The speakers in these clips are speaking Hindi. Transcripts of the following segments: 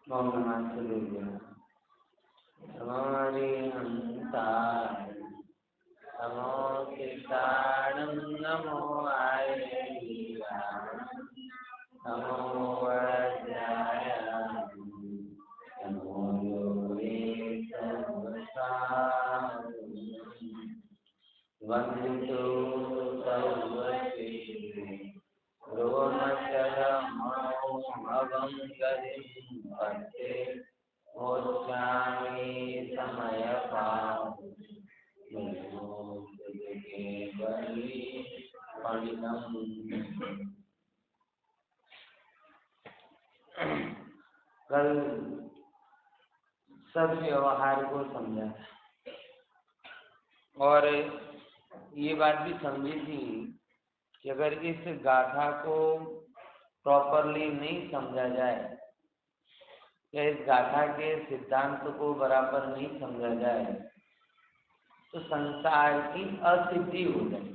ओम नमः शिवाय। हमारी हंताय नमो कृष्णाणं नमो आर्या नमो वज्राय नमो योगे वंदितो सर्वश्रेष्ठे रोमचरमणो अवं गतिं पत्ते मोक्षामि समयपात् कल सब व्यवहार को समझा और ये बात भी समझी थी कि अगर इस गाथा को प्रॉपरली नहीं समझा जाए या इस गाथा के सिद्धांत को बराबर नहीं समझा जाए तो संसार की असिद्धि हो जाए।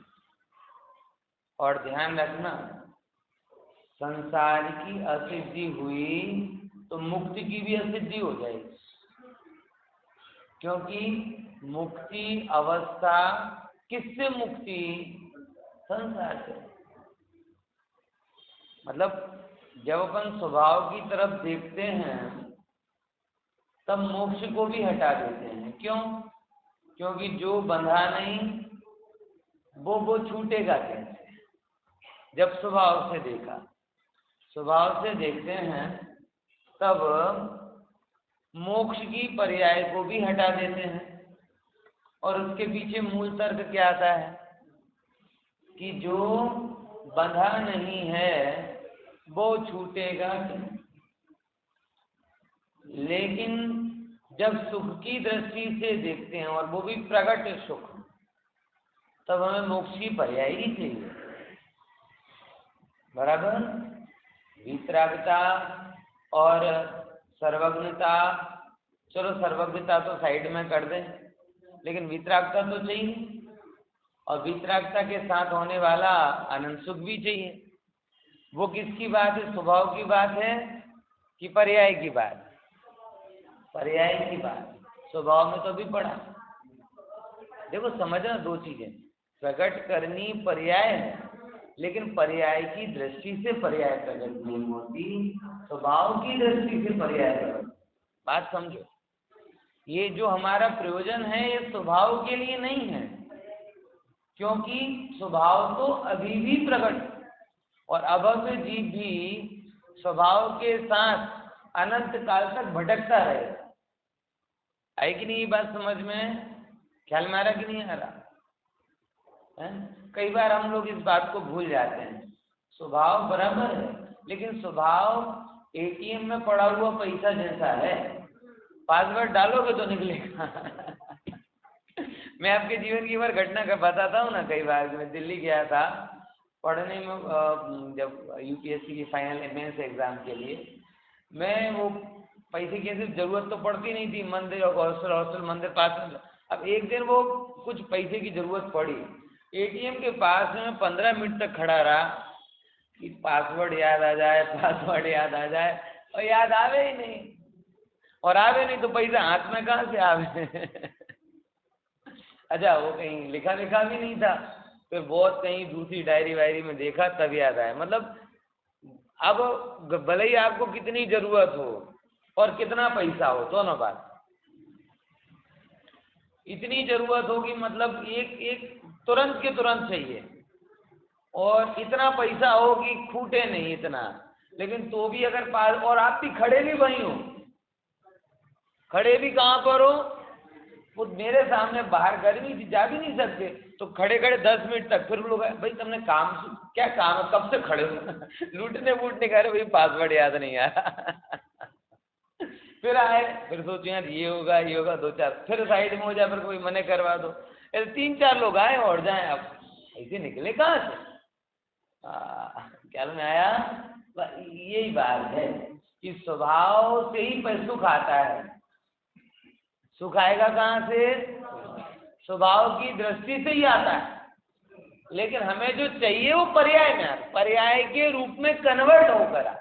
और ध्यान रखना, संसार की असिद्धि हुई तो मुक्ति की भी असिद्धि हो जाएगी, क्योंकि मुक्ति अवस्था किससे मुक्ति? संसार से। मतलब जब अपन स्वभाव की तरफ देखते हैं तब मोक्ष को भी हटा देते हैं। क्यों? क्योंकि जो बंधा नहीं वो छूटेगा कैसे? जब स्वभाव से देखा, स्वभाव से देखते हैं तब मोक्ष की पर्याय को भी हटा देते हैं। और उसके पीछे मूल तर्क क्या आता है कि जो बंधा नहीं है वो छूटेगा क्यों? लेकिन जब सुख की दृष्टि से देखते हैं और वो भी प्रकट सुख, तब हमें मोक्ष की पर्याय ही चाहिए। बराबर? वितरागता और सर्वज्ञता, चलो सर्वज्ञता तो साइड में कर दें, लेकिन वितरागता तो चाहिए। और वितरागता के साथ होने वाला आनंद सुख भी चाहिए। वो किसकी बात है? स्वभाव की बात है कि पर्याय की बात? पर्याय की बात। स्वभाव में तो भी पढ़ा। देखो समझना दो चीजें, प्रकट करनी पर्याय है, लेकिन पर्याय की दृष्टि से पर्याय प्रकट नहीं होती, स्वभाव की दृष्टि से पर्याय प्रकट। बात समझो, ये जो हमारा प्रयोजन है ये स्वभाव के लिए नहीं है, क्योंकि स्वभाव तो अभी भी प्रकट और अभव्य जीव भी स्वभाव के साथ अनंत काल तक भटकता रहेगा। आई कि नहीं ये बात समझ में? ख्याल में आ रहा कि नहीं आ रहा है? कई बार हम लोग इस बात को भूल जाते हैं। स्वभाव बराबर है, लेकिन स्वभाव एटीएम में पड़ा हुआ पैसा जैसा है, पासवर्ड डालोगे तो निकलेगा। मैं आपके जीवन की बार घटना का बताता हूँ ना। कई बार मैं दिल्ली गया था पढ़ने में, जब यूपीएससी की फाइनल मेंस एग्जाम के लिए। मैं वो पैसे की ऐसी जरूरत तो पड़ती नहीं थी, मंदिर और हॉस्टल मंदिर पास में। अब एक दिन वो कुछ पैसे की जरूरत पड़ी, एटीएम के पास में 15 मिनट तक खड़ा रहा कि पासवर्ड याद आ जाए, पासवर्ड याद आ जाए, और याद आवे ही नहीं। और आवे नहीं तो पैसा हाथ में कहाँ से आवे? अच्छा, वो कहीं लिखा लिखा भी नहीं था। फिर बहुत कहीं दूसरी डायरी वायरी में देखा तब याद आया। मतलब अब भले ही आपको कितनी जरूरत हो और कितना पैसा हो, दोनों बात। इतनी जरूरत होगी मतलब एक तुरंत के तुरंत चाहिए, और इतना पैसा हो कि खूटे नहीं इतना। लेकिन तो भी अगर पास, और आप भी खड़े भी वहीं हो, खड़े भी कहाँ पर हो? वो मेरे सामने बाहर गर्मी थी, जा भी नहीं सकते, तो खड़े खड़े 10 मिनट तक। फिर लोग भाई तुमने काम क्या काम है, कब से खड़े हो? लूटने वूटने कह रहे भाई, पासवर्ड याद नहीं आया। फिर आए, फिर सोचे यार ये होगा ये होगा, 2-4 फिर साइड में हो जाए, फिर कोई मने करवा दो। ऐसे 3-4 लोग आए और जाए। अब ऐसे निकले कहाँ से? क्या में आया? यही बात है कि स्वभाव से ही सुख आता है। सुख आएगा कहाँ से? स्वभाव की दृष्टि से ही आता है। लेकिन हमें जो चाहिए वो पर्याय में, पर्याय के रूप में कन्वर्ट होकर।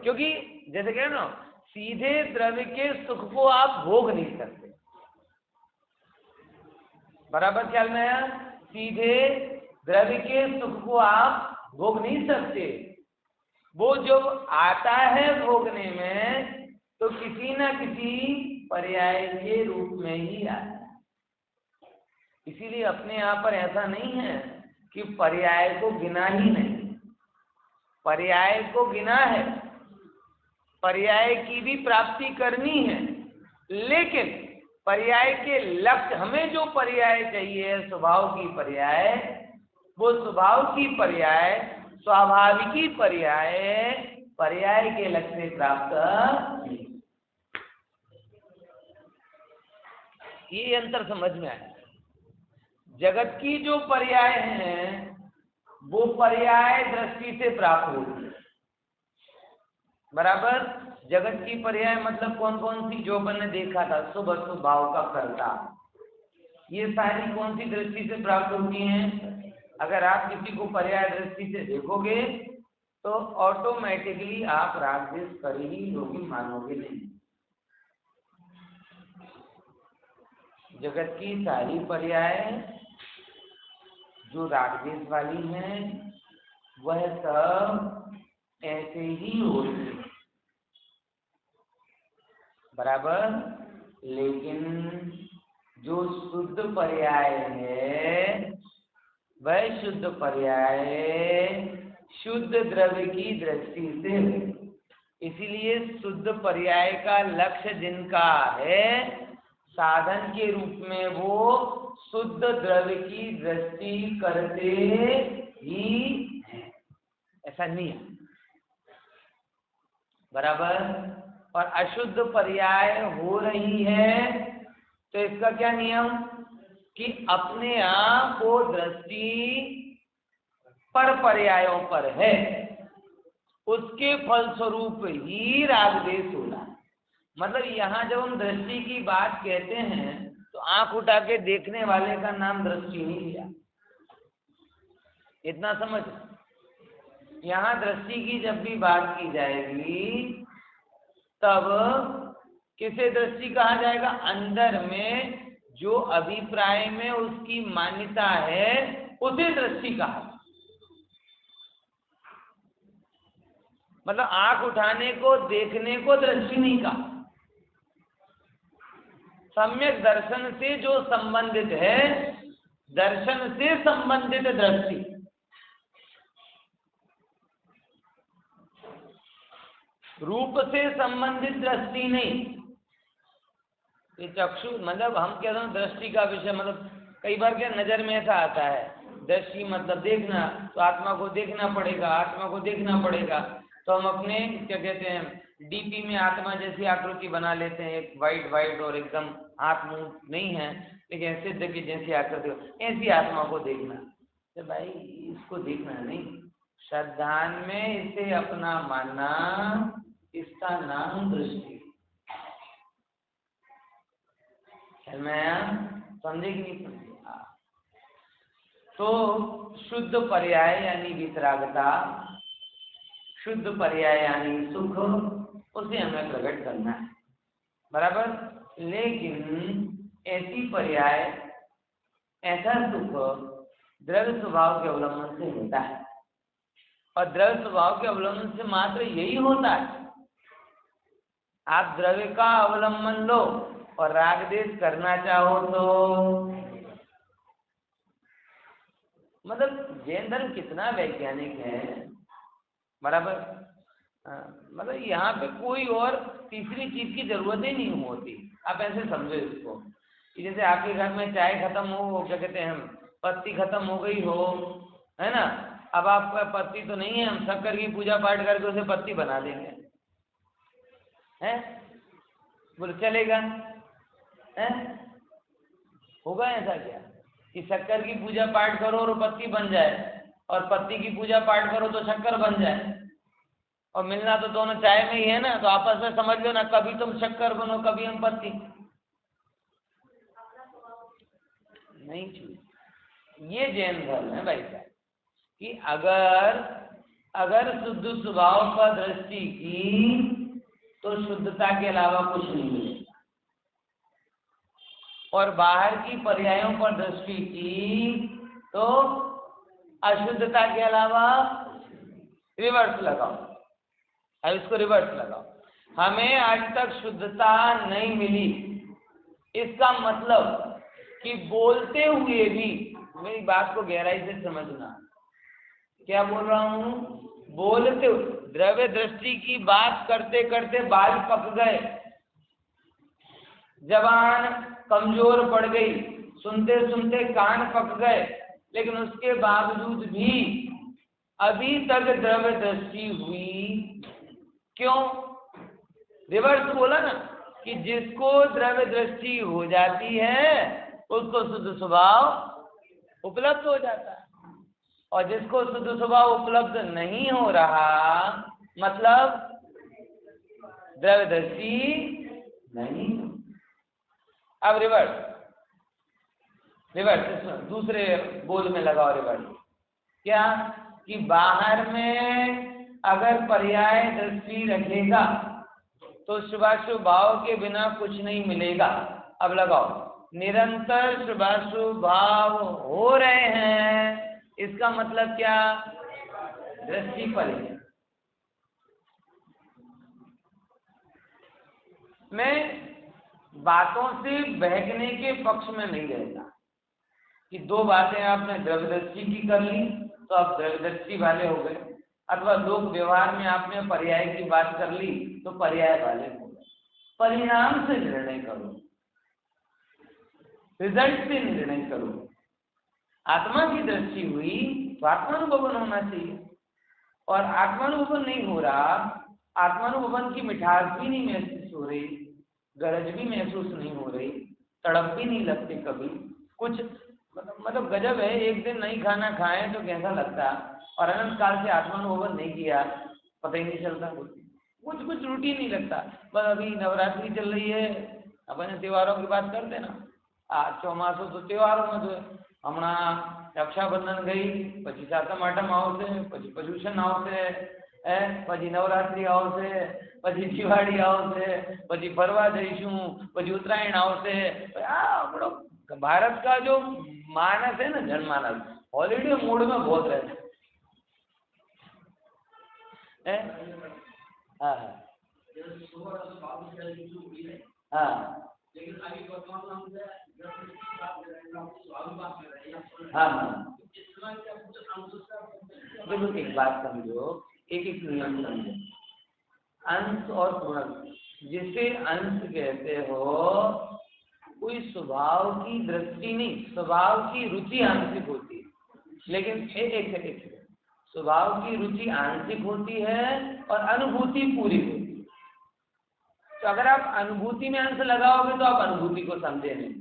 क्योंकि जैसे कह ना, सीधे द्रव्य के सुख को आप भोग नहीं सकते। बराबर ख्याल में आया? सीधे द्रव्य के सुख को आप भोग नहीं सकते। वो जब आता है भोगने में तो किसी न किसी पर्याय के रूप में ही आता है। इसीलिए अपने यहाँ पर ऐसा नहीं है कि पर्याय को गिना ही नहीं, पर्याय को गिना है, पर्याय की भी प्राप्ति करनी है, लेकिन पर्याय के लक्ष्य, हमें जो पर्याय चाहिए स्वभाव की पर्याय, वो स्वभाव की पर्याय, स्वाभाविकी पर्याय, पर्याय के लक्ष्य से प्राप्त नहीं। ये अंतर समझ में आया। जगत की जो पर्याय हैं वो पर्याय दृष्टि से प्राप्त होती है। बराबर? जगत की पर्याय मतलब कौन कौन सी, जो मैंने देखा था, शुभ अशुभ भाव का कर्ता, ये सारी कौन सी दृष्टि से प्राप्त होती हैं? अगर आप किसी को पर्याय दृष्टि से देखोगे तो ऑटोमेटिकली आप राग द्वेष कर ही लोगे, मानोगे नहीं। जगत की सारी पर्याय जो राग द्वेष वाली हैं वह सब ऐसे ही होती है। बराबर? लेकिन जो शुद्ध पर्याय है वह शुद्ध पर्याय शुद्ध द्रव्य की दृष्टि से, इसीलिए शुद्ध पर्याय का लक्ष्य जिनका है साधन के रूप में वो शुद्ध द्रव्य की दृष्टि करते ही हैं, ऐसा नहीं है। बराबर? और अशुद्ध पर्याय हो रही है तो इसका क्या नियम कि अपने आप को दृष्टि पर पर्यायों पर है, उसके फलस्वरूप ही राग द्वेष होना। मतलब यहाँ जब हम दृष्टि की बात कहते हैं तो आंख उठा के देखने वाले का नाम दृष्टि नहीं लिया, इतना समझ। यहाँ दृष्टि की जब भी बात की जाएगी तब किसे दृष्टि कहा जाएगा? अंदर में जो अभिप्राय में उसकी मान्यता है उसे दृष्टि कहा। मतलब आंख उठाने को, देखने को दृष्टि नहीं कहा। सम्यक दर्शन से जो संबंधित है, दर्शन से संबंधित दृष्टि, रूप से संबंधित दृष्टि नहीं। ये चक्षु मतलब हम कहते हैं दृष्टि का विषय, मतलब कई बार क्या नजर में ऐसा आता है, दृष्टि मतलब देखना, तो आत्मा को देखना पड़ेगा, आत्मा को देखना पड़ेगा। तो हम अपने क्या कहते हैं डीपी में आत्मा जैसी आकृति बना लेते हैं, एक वाइट वाइट और एकदम हाथ मुंह नहीं है लेकिन सिद्ध की जैसी आकृति, ऐसी आत्मा को देखना। तो भाई इसको देखना नहीं, श्रद्धान में इसे अपना मानना, इसका नाम दृष्टि। समझे कि नहीं समझे? तो शुद्ध पर्याय यानी वितरागता, शुद्ध पर्याय यानी सुख, उसे हमें प्रकट करना है। बराबर? लेकिन ऐसी पर्याय, ऐसा सुख द्रव्य स्वभाव के अवलंबन से होता है, और द्रव्य स्वभाव के अवलंबन से मात्र यही होता है। आप द्रव्य का अवलंबन लो और राग द्वेष करना चाहो तो, मतलब जैन धर्म कितना वैज्ञानिक है। बराबर? मतलब यहाँ पे कोई और तीसरी चीज की जरूरत ही नहीं होती। आप ऐसे समझो इसको कि जैसे आपके घर में चाय खत्म हो, क्या कहते हैं, पत्ती खत्म हो गई हो, है ना, अब आपका पत्ती तो नहीं है, हम शक्कर की पूजा पाठ करके उसे पत्ती बना देंगे, हैं? बोले चलेगा? हैं? होगा ऐसा क्या कि शक्कर की पूजा पाठ करो और पत्ती बन जाए, और पत्ती की पूजा पाठ करो तो शक्कर बन जाए? और मिलना तो दोनों चाय में ही है ना, तो आपस में समझ लो ना, कभी तुम शक्कर बनो कभी हम पत्ती। नहीं चीज ये जैन धर्म है भाई साहब कि अगर शुद्ध स्वभाव का दृष्टि की तो शुद्धता के अलावा कुछ नहीं मिलेगा, और बाहर की पर्यायों पर दृष्टि की तो अशुद्धता के अलावा रिवर्स लगाओ। अब इसको रिवर्स लगाओ, हमें आज तक शुद्धता नहीं मिली, इसका मतलब कि बोलते हुए भी, मेरी बात को गहराई से समझना, क्या बोल रहा हूं, बोलते हुए द्रव्य दृष्टि की बात करते करते बाल पक गए, जबान कमजोर पड़ गई, सुनते सुनते कान पक गए, लेकिन उसके बावजूद भी अभी तक द्रव्य दृष्टि हुई। क्यों? रिवर्स बोला ना कि जिसको द्रव्य दृष्टि हो जाती है उसको शुद्ध स्वभाव उपलब्ध हो जाता है, और जिसको शुद्ध स्वभाव उपलब्ध नहीं हो रहा, मतलब द्रव्य दृष्टि नहीं। अब रिवर्स दूसरे बोल में लगाओ रिवर्स। क्या कि बाहर में अगर पर्याय दृष्टि रखेगा तो शुभाशुभ भाव के बिना कुछ नहीं मिलेगा। अब लगाओ, निरंतर शुभाशुभ भाव हो रहे हैं, इसका मतलब क्या, दृष्टि पर्याय। मैं बातों से बहकने के पक्ष में नहीं रहता कि दो बातें आपने द्रव्यदृष्टि की कर ली तो आप द्रव्यदृष्टि वाले हो गए, अथवा लोक व्यवहार में आपने पर्याय की बात कर ली तो पर्याय वाले हो गए। परिणाम से निर्णय करो, रिजल्ट से निर्णय करो। आत्मा की दृष्टि हुई तो आत्मानुभवन होना चाहिए, और आत्मानुभवन नहीं हो रहा, आत्मानुभवन की मिठास भी नहीं महसूस हो रही, गरज भी महसूस नहीं हो रही, तड़प भी नहीं लगती कभी, कुछ मतलब गजब है। एक दिन नहीं खाना खाएं तो कैसा लगता, और अनंत काल से आत्मानुभवन नहीं किया पता ही नहीं चलता, कुछ रूटीन नहीं लगता। बस अभी नवरात्रि चल रही है, अपन त्योहारों की बात करते ना, आज चौमासो तो त्योहारों में जो हमणा रक्षाबंधन गई, પછી સાતમ આઠમ આવશે, પછી પર્યુષણ આવશે, પછી નવરાત્રી આવશે, પછી દિવાળી આવશે, પછી ફરવા જઈશું, પછી ઉત્તરાયણ આવશે। આ આપણો भारत का जो मानस है ना, जनमानस हॉलीडे मूड में बहुत रहता है। हाँ हाँ हाँ, देखो एक बात समझो, एक एक नियम समझो, अंश और गुणक। जिसे अंश कहते हो कोई स्वभाव की दृष्टि नहीं, स्वभाव की रुचि आंशिक होती है, लेकिन एक स्वभाव की रुचि आंशिक होती है और अनुभूति पूरी होती है। तो अगर आप अनुभूति में अंश लगाओगे तो आप अनुभूति को समझे नहीं,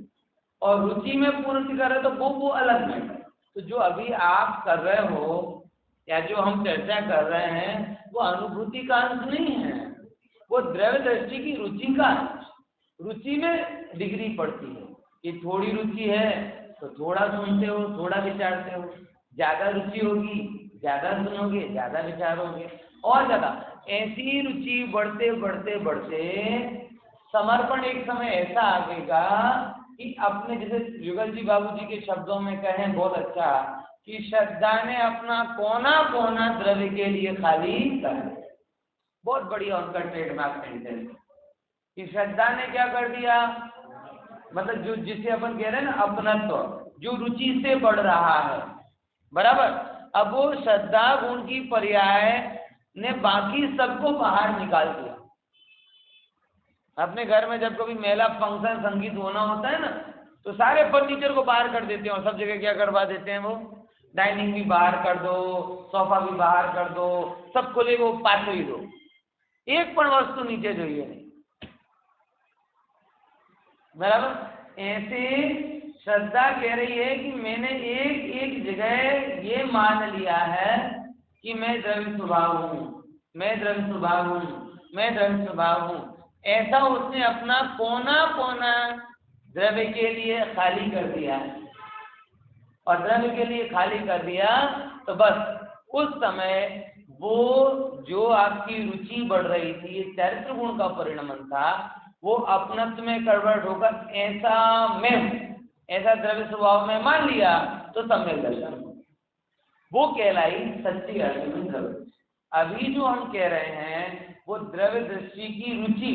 और रुचि में पूर्ति कर रहे तो वो अलग मैटर। तो जो अभी आप कर रहे हो या जो हम चर्चा कर रहे हैं वो अनुभूति का अंश नहीं है, वो द्रव्य दृष्टि की रुचि का अंश। रुचि में डिग्री पड़ती है कि थोड़ी रुचि है तो थोड़ा सुनते हो, थोड़ा विचारते हो, ज्यादा रुचि होगी ज्यादा सुनोगे, ज्यादा विचारोगे, और ज्यादा। ऐसी रुचि बढ़ते बढ़ते बढ़ते समर्पण एक समय ऐसा आएगा कि अपने, जैसे युगल जी बाबू जी के शब्दों में कहें बहुत अच्छा, कि श्रद्धा ने अपना कोना कोना द्रव्य के लिए खाली कर दिया। बहुत बढ़िया उनका ट्रेडमार्क सेंटेंस कि श्रद्धा ने क्या कर दिया, मतलब जो जिसे अपन कह रहे हैं ना अपनत्व, जो रुचि से बढ़ रहा है, बराबर। अब वो श्रद्धा गुण की पर्याय ने बाकी सबको बाहर निकाल दिया। अपने घर में जब कभी मेला फंक्शन संगीत होना होता है ना, तो सारे फर्नीचर को बाहर कर देते हैं, और सब जगह क्या करवा देते हैं, वो डाइनिंग भी बाहर कर दो, सोफा भी बाहर कर दो, सब खुले वो पाछो ही दो, एक पण वस्तु नीचे જોઈએ नहीं, बराबर। ऐसे श्रद्धा कह रही है कि मैंने एक एक जगह ये मान लिया है कि मैं द्रव्य स्वभाव हूँ, मैं द्रव्य स्वभाव हूँ, मैं द्रव्य स्वभाव हूँ। ऐसा उसने अपना कोना कोना द्रव्य के लिए खाली कर दिया है, और द्रव्य के लिए खाली कर दिया तो बस उस समय वो जो आपकी रुचि बढ़ रही थी, ये चरित्र गुण का परिणमन था, वो अपनत्व में कन्वर्ट होकर ऐसा द्रव्य स्वभाव में मान लिया तो सम्यक दर्शन, वो कहलाई सच्ची अर्थ में द्रव्य। अभी जो हम कह रहे हैं वो द्रव्य दृष्टि की रुचि,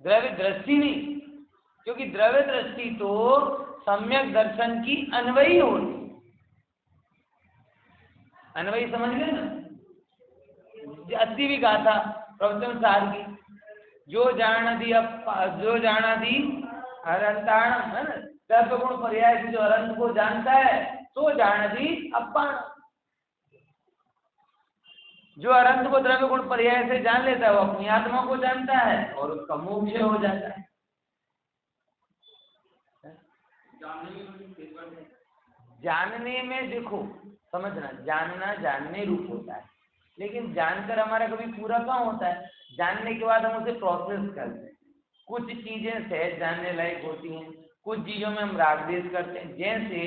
द्रव्य दृष्टि नहीं, क्योंकि द्रव्य दृष्टि तो सम्यक दर्शन की अन्वयी होती, अन्वयी समझ गए ना। 80वीं गाथा प्रवचन सार की, जो जानादि अरंताणम है ना, द्रव्य गुण पर्याय से जो अनंत को जानता है तो जानादि अपाण, जो अनंत को द्रव्य गुण पर्याय से जान लेता है वो अपनी आत्मा को जानता है और उसका मोक्ष हो जाता है। जानने में देखो, समझना, जानना जानने रूप होता है, लेकिन जानकर हमारा कभी पूरा कहाँ होता है। जानने के बाद हम उसे प्रोसेस करते हैं। कुछ चीजें सहज जानने लायक होती हैं, कुछ चीजों में हम राग द्वेष करते हैं। जैसे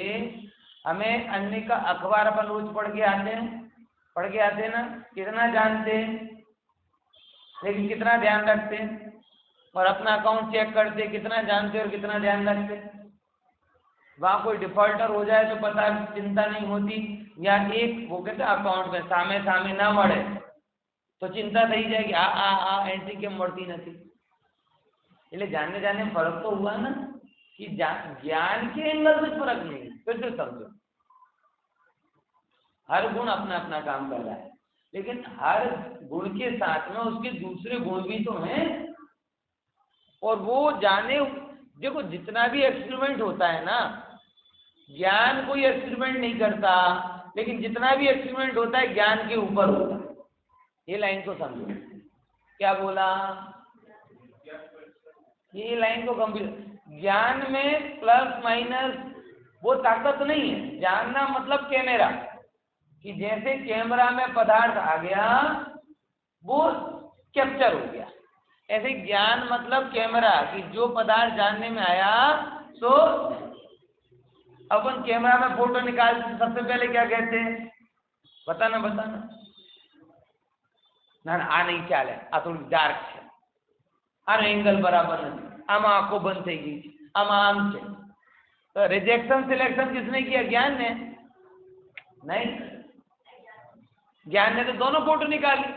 हमें अन्य का अखबार अपन रोज पढ़ के आते हैं ना, कितना जानते हैं लेकिन कितना ध्यान रखते हैं, और अपना अकाउंट चेक करते हैं कितना जानते हैं और कितना ध्यान रखते हैं। वहाँ कोई डिफॉल्टर हो जाए तो पता चिंता नहीं होती, या एक वो कहते हैं अकाउंट में सामे सामे ना मरे तो चिंता થઈ જાય कि आ एंट्री केम મળતી નથી। એટલે जानने जाने में फर्क तो हुआ ना, कि ज्ञान के एंगल से फर्क नहीं। फिर से समझो, हर गुण अपना अपना काम कर रहा है, लेकिन हर गुण के साथ में उसके दूसरे गुण भी तो हैं, और वो जाने, देखो जितना भी एक्सपेरिमेंट होता है ना, ज्ञान कोई एक्सपेरिमेंट नहीं करता, लेकिन जितना भी एक्सपेरिमेंट होता है ज्ञान के ऊपर होता है। ये लाइन को समझो, क्या बोला, ये लाइन को कंप्लीट। ज्ञान में प्लस माइनस वो ताकत नहीं है। जानना मतलब कैमरा, कि जैसे कैमरा में पदार्थ आ गया वो कैप्चर हो गया, ऐसे ज्ञान मतलब कैमरा, कि जो पदार्थ जानने में आया तो अपन कैमरा में फोटो निकाल, सबसे पहले क्या कहते हैं, बताना ना आ नहीं ख्याल है, आ थोड़ी डार्क है, आनो एंगल बराबर नहीं, आमा आंखों बंद થઈ ગઈ છે, આમાં આમ છે। तो रिजेक्शन सिलेक्शन किसने किया, ज्ञान ने? नहीं, ज्ञान ने तो दोनों फोटो निकाली।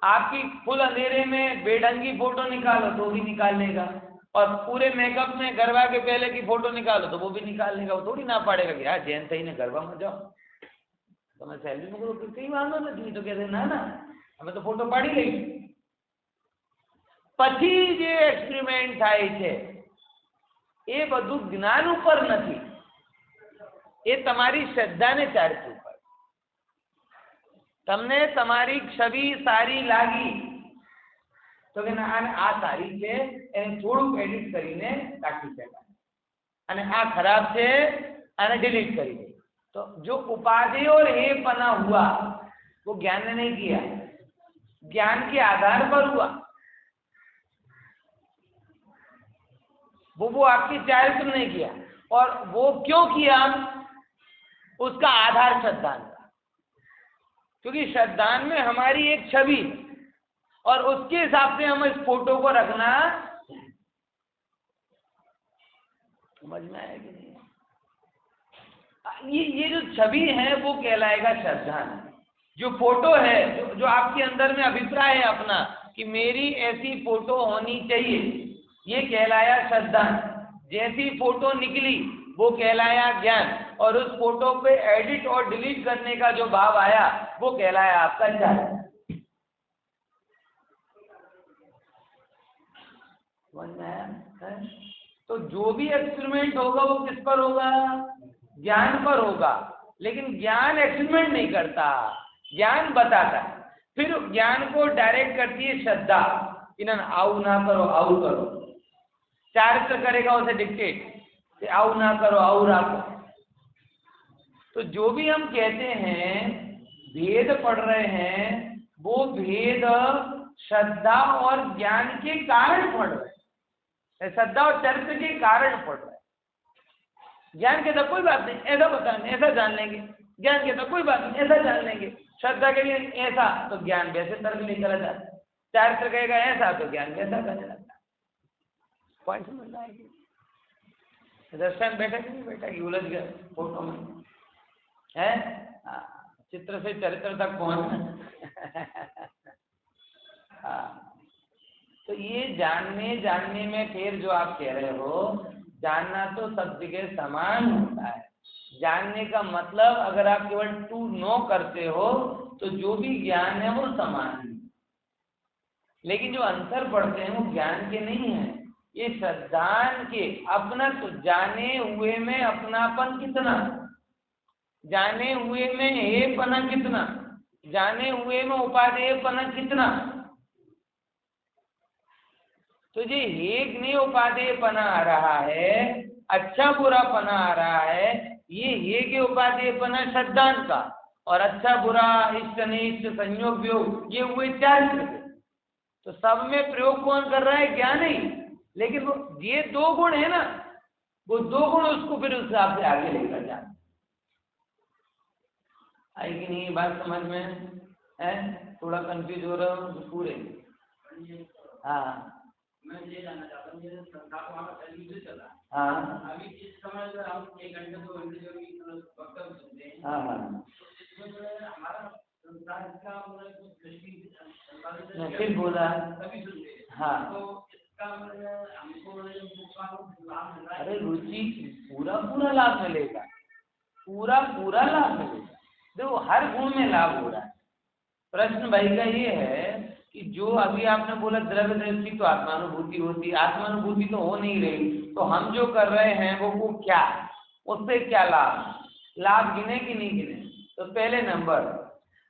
आपकी फुल अंधेरे में बेढंगी फोटो निकालो तो भी निकाल लेगा, और पूरे मेकअप में गरबा के पहले की फोटो निकालो तो वो भी निकाल लेगा। वो थोड़ी ना पाड़ेगा कि यार जैन थी ने गरबा में जाओ તમે સેલ્ફી મોકલો, કઈ વાંધો નથી, તો કહે ના ના અમે તો ફોટો પાડી લઈશું। પછી જે એક્સપેરિમેન્ટ થાય છે એ બધું જ્ઞાન ઉપર નથી, એ તમારી શ્રદ્ધાને ચાર્જ ઉપર। તમને તમારી છબી સારી લાગી તો કે આ સારી છે, એને થોડુંક એડિટ કરીને રાખી શકાય, અને આ ખરાબ છે આને ડિલીટ કરી દે। तो जो उपाधि और हेय बना हुआ वो ज्ञान ने नहीं किया, ज्ञान के आधार पर हुआ। वो आपकी चारित्र नहीं किया, और वो क्यों किया, उसका आधार श्रद्धान था, क्योंकि श्रद्धान में हमारी एक छवि और उसके हिसाब से हम इस फोटो को रखना। समझ में आया कि नहीं? ये जो छवि है वो कहलाएगा श्रद्धान। जो फोटो है, जो आपके अंदर में अभिप्राय है अपना कि मेरी ऐसी फोटो होनी चाहिए, ये कहलाया श्रद्धान। जैसी फोटो निकली वो कहलाया ज्ञान, और उस फोटो पे एडिट और डिलीट करने का जो भाव आया वो कहलाया आपका ज्ञान। समझ में आया? तो जो भी एक्सपेरिमेंट होगा वो किस पर होगा, ज्ञान पर होगा। लेकिन ज्ञान एक्सपेरिमेंट नहीं करता, ज्ञान बताता है। फिर ज्ञान को डायरेक्ट करती है श्रद्धा, इन्हें आओ ना करो आओ करो, चारित्र करेगा उसे डिक्टेट, आओ ना करो आओ राखो। तो जो भी हम कहते हैं भेद पढ़ रहे हैं, वो भेद श्रद्धा और ज्ञान के कारण पढ़ रहे हैं, श्रद्धा और चरित्र के कारण पढ़ रहे हैं। ज्ञान कहता कोई बात नहीं, ऐसा बता, ऐसा जान लेंगे। ज्ञान कहता कोई बात नहीं, ऐसा जान लेंगे। श्रद्धा के लिए ऐसा तो ज्ञान वैसे तर्क निकल जाता है, चारित्र कहेगा ऐसा तो ज्ञान वैसा करने लगता है। पॉइंट समझ में आएगी? दर्शन बैठा कि नहीं बैठा कि उलझ गया फोटो में है? चित्र से चरित्र तक पहुंचना। तो ये जानने में फिर जो आप कह रहे हो, जानना तो सब जगह समान होता है। जानने का मतलब अगर आप केवल टू नो करते हो तो जो भी ज्ञान है वो समान है, लेकिन जो अंतर पड़ते हैं वो ज्ञान के नहीं है, ये श्रद्धान के। अपना तो जाने हुए में अपनापन कितना, जाने हुए में हेपना कितना, जाने हुए में उपादेयपना कितना। तो जो एक नहीं उपादेयपना आ रहा है, अच्छा बुरा पना आ रहा है, ये के उपादेयपना श्रद्धान का, और अच्छा बुरा इष्ट अनिष्ट संयोग वियोग ये हुए चारित्र के। तो सब में प्रयोग कौन कर रहा है? ज्ञान ही। लेकिन वो ये दो गुण है ना, वो दो गुण उसको फिर उस हिसाब से आगे लेकर जाए। आई कि नहीं बात समझ में है? थोड़ा कंफ्यूज हो रहा हूँ पूरे? हाँ मैं ये जानना चाहता हूँ, ये संस्था को हमारा टेलीविजन चला। हाँ अभी इस समय जो हम 1 घंटे 2 घंटे जो भी वक्तव्य सुनते हैं, हाँ इसमें जो है हमारा संसार का मतलब दृष्टि फिर बोला सभी सुनते हैं। हाँ तो इसका हमको लाभ मिल रहा है? अरे रुचि पूरा लाभ मिलेगा, पूरा लाभ मिलेगा। देखो हर गुण में लाभ हो रहा है। प्रश्न भाई का ये है कि जो अभी आपने बोला द्रव्य दृष्टि तो आत्मानुभूति होती, आत्मानुभूति तो हो नहीं रही, तो हम जो कर रहे हैं वो क्या, उससे क्या लाभ गिने कि नहीं गिने? तो पहले नंबर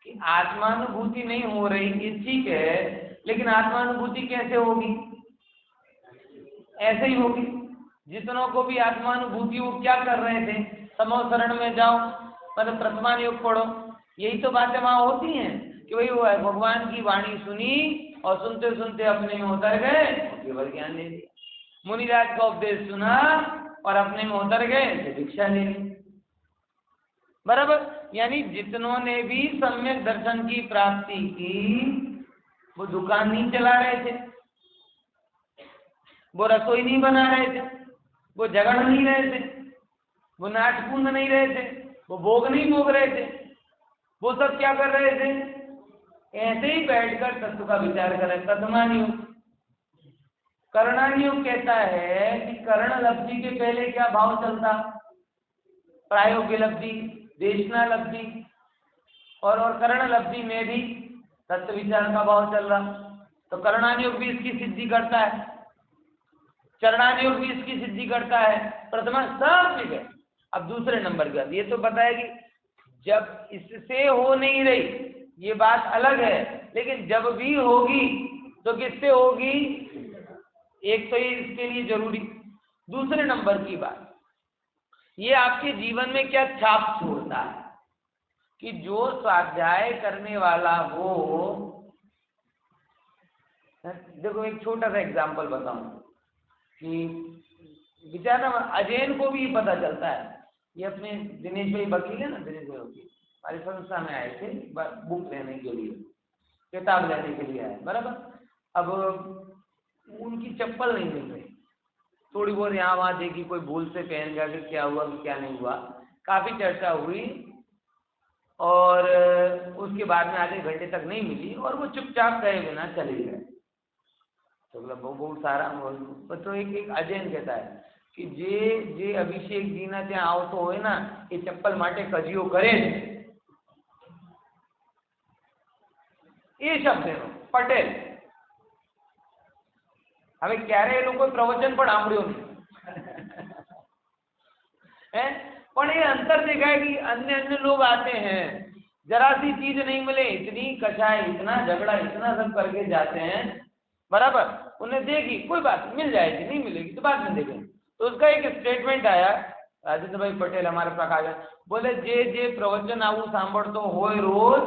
कि आत्मानुभूति नहीं हो रही ये ठीक है, लेकिन आत्मानुभूति कैसे होगी? ऐसे ही होगी। जितनों को भी आत्मानुभूति वो क्या कर रहे थे? समो शरण में जाओ, मतलब प्रथमान योग पढ़ो, यही तो बातें वहां होती हैं कि भाई वो भगवान की वाणी सुनी और सुनते सुनते अपने में उतर गए, केवल ज्ञान ले लिया। मुनिराज का उपदेश सुना और अपने में उतर गए तो दीक्षा ले ली। बराबर, यानी जितनों ने भी सम्यक दर्शन की प्राप्ति की वो दुकान नहीं चला रहे थे, वो रसोई नहीं बना रहे थे, वो झगड़ नहीं रहे थे, वो नाटकूंद नहीं रहे थे, वो भोग नहीं भोग रहे थे, वो सब क्या कर रहे थे? ऐसे ही बैठकर तत्व का विचार कर रहे। प्रथमान योग, करणान योग कहता है कि कर्ण लब्धि के पहले क्या भाव चलता? प्रायोग्य लब्धि, देशना लब्धि, और कर्ण लब्धि में भी तत्व विचार का भाव चल रहा। तो करणान योग भी इसकी सिद्धि करता है, चरणान योग भी इसकी सिद्धि करता है। प्रथमा सब ठीक है। अब दूसरे नंबर की बात ये तो बताया कि जब इससे हो नहीं रही ये बात अलग है, लेकिन जब भी होगी तो किससे होगी? एक तो ये इसके लिए जरूरी। दूसरे नंबर की बात, ये आपके जीवन में क्या छाप छोड़ता है कि जो स्वाध्याय करने वाला हो। देखो एक छोटा सा एग्जांपल बताऊं कि बेचारा अजैन को भी पता चलता है। ये अपने दिनेश भाई वकील है ना, दिनेश भाई वकील हमारी संस्था में आए थे बुक लेने के लिए, किताब लेने के लिए आए। बराबर, अब उनकी चप्पल नहीं मिल रही, थोड़ी बहुत यहाँ वहाँ देखी, कोई भूल से पहन गया कि क्या हुआ कि क्या नहीं हुआ, काफ़ी चर्चा हुई और उसके बाद में आधे घंटे तक नहीं मिली और वो चुपचाप गए बिना चले गए। तो बहुत सारा तो एक अजैन कहता है कि जे अभिषेक जी ना ત્યાં આવતો હોય ना એ ચપ્પલ માટે કજીઓ કરે એ શબ્દ એનો પટેલ। હવે ક્યારે એ લોકો પ્રવચન પણ સાંભળ્યો નહીં है, पर ये अंतर देखा है कि अन्य अन्य लोग आते हैं, जरा सी चीज नहीं मिले इतनी कषाय, इतना झगड़ा, इतना सब करके जाते हैं। बराबर, उन्हें देगी कोई बात मिल जाएगी, नहीं मिलेगी तो बाद में देखेंगे। तो उसका एक स्टेटमेंट आया, राजेंद्र भाई पटेल हमारे प्रकाशन बोले जे प्रवचन आवू सांभळतो होय रोज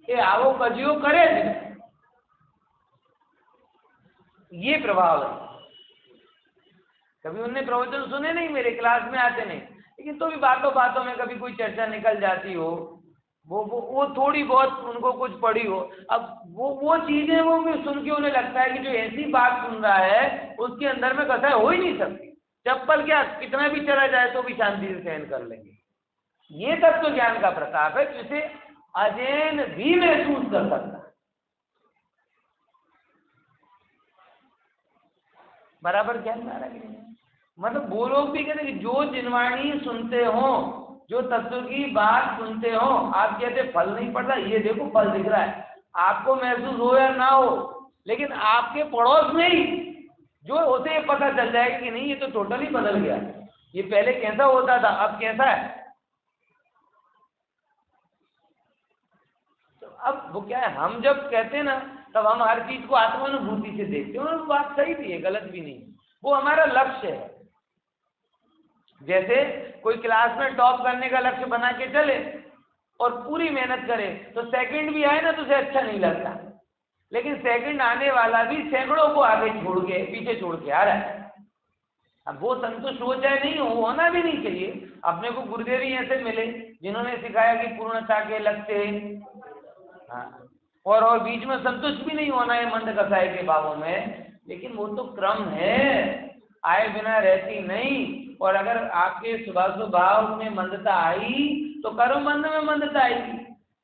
ए आवो कजियो करे ज। ये प्रभाव है। कभी उनने प्रवचन सुने नहीं, मेरे क्लास में आते नहीं, लेकिन तो भी बातों बातों में कभी कोई चर्चा निकल जाती हो, वो थोड़ी बहुत उनको कुछ पड़ी हो, अब वो चीजें वो भी सुन के उन्हें लगता है कि जो ऐसी बात सुन रहा है उसके अंदर में कथा हो ही नहीं सकती। चप्पल क्या कितना भी चला जाए तो भी शांति से सहन कर लेंगे। ये तत्व ज्ञान का प्रताप है जिसे अजैन भी महसूस कर सकता है। बराबर ज्ञान में आ रहा है कि नहीं? मतलब वो लोग भी कहते कि जो जिनवाणी सुनते हो, जो तत्व की बात सुनते हो, आप कहते फल नहीं पड़ता, ये देखो फल दिख रहा है, आपको महसूस हो या ना हो, लेकिन आपके पड़ोस में ही जो उसे ये पता चल जाएगा कि नहीं ये तो टोटली बदल गया, ये पहले कैसा होता था अब कैसा है। तो अब वो क्या है, हम जब कहते हैं ना तब हम हर चीज को आत्मानुभूति से देखते हैं, और वो बात सही भी है, गलत भी नहीं, वो हमारा लक्ष्य है। जैसे कोई क्लास में टॉप करने का लक्ष्य बना के चले और पूरी मेहनत करे तो सेकंड भी आए ना तो उसे अच्छा नहीं लगता, लेकिन सेकंड आने वाला भी सैकड़ों को आगे छोड़ के पीछे छोड़ के आ रहा है। अब वो संतुष्ट हो चाहे नहीं हो, होना भी नहीं चाहिए। अपने को गुरुदेव ही ऐसे मिले जिन्होंने सिखाया कि पूर्णता के लक्ष्य, हाँ, और बीच में संतुष्ट भी नहीं होना है मंद कसाई के भावों में, लेकिन वो तो क्रम है, आए बिना रहती नहीं। और अगर आपके स्वभाव में मंदता आई तो कर्म बंध में मंदता आएगी,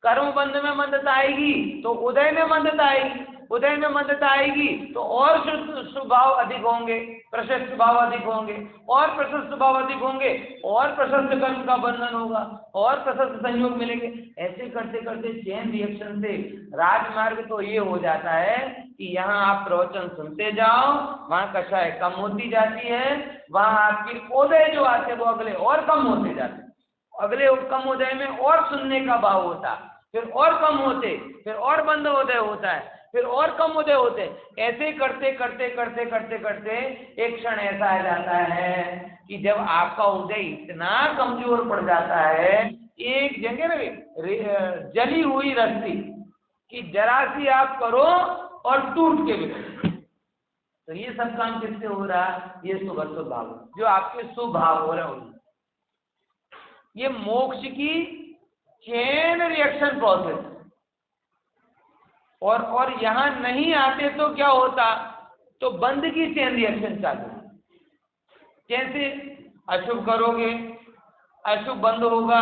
कर्म बंध में मंदता आएगी तो उदय में मंदता आएगी, उदय में मंदता आएगी तो और स्वभाव अधिक होंगे, प्रशस्त भाव अधिक होंगे, और प्रशस्त भाव अधिक होंगे, और प्रशस्त कर्म का बंधन होगा, और प्रशस्त संयोग मिलेंगे। ऐसे करते करते चेन रिएक्शन से राजमार्ग तो ये हो जाता है कि यहाँ आप प्रवचन सुनते जाओ, वहाँ कषाय कम होती जाती है, वहाँ आपकी उदय जो आते हैं वो अगले और कम होते जाते हैं, अगले कम उदय में और सुनने का भाव होता, फिर और कम होते, फिर और बंद उदय होता है, फिर और कम उदय होते, ऐसे करते करते करते करते करते एक क्षण ऐसा आ जाता है कि जब आपका उदय इतना कमजोर पड़ जाता है, एक जगह ना जली हुई रस्सी कि जरा सी आप करो और टूट के बिखरे। तो ये सब काम किससे हो रहा है? ये स्वभाव जो आपके स्वभाव हो रहे हैं, ये मोक्ष की चेन रिएक्शन प्रोसेस। और यहां नहीं आते तो क्या होता? तो बंद की चेन रिएक्शन चालू। कैसे? अशुभ करोगे, अशुभ बंद होगा,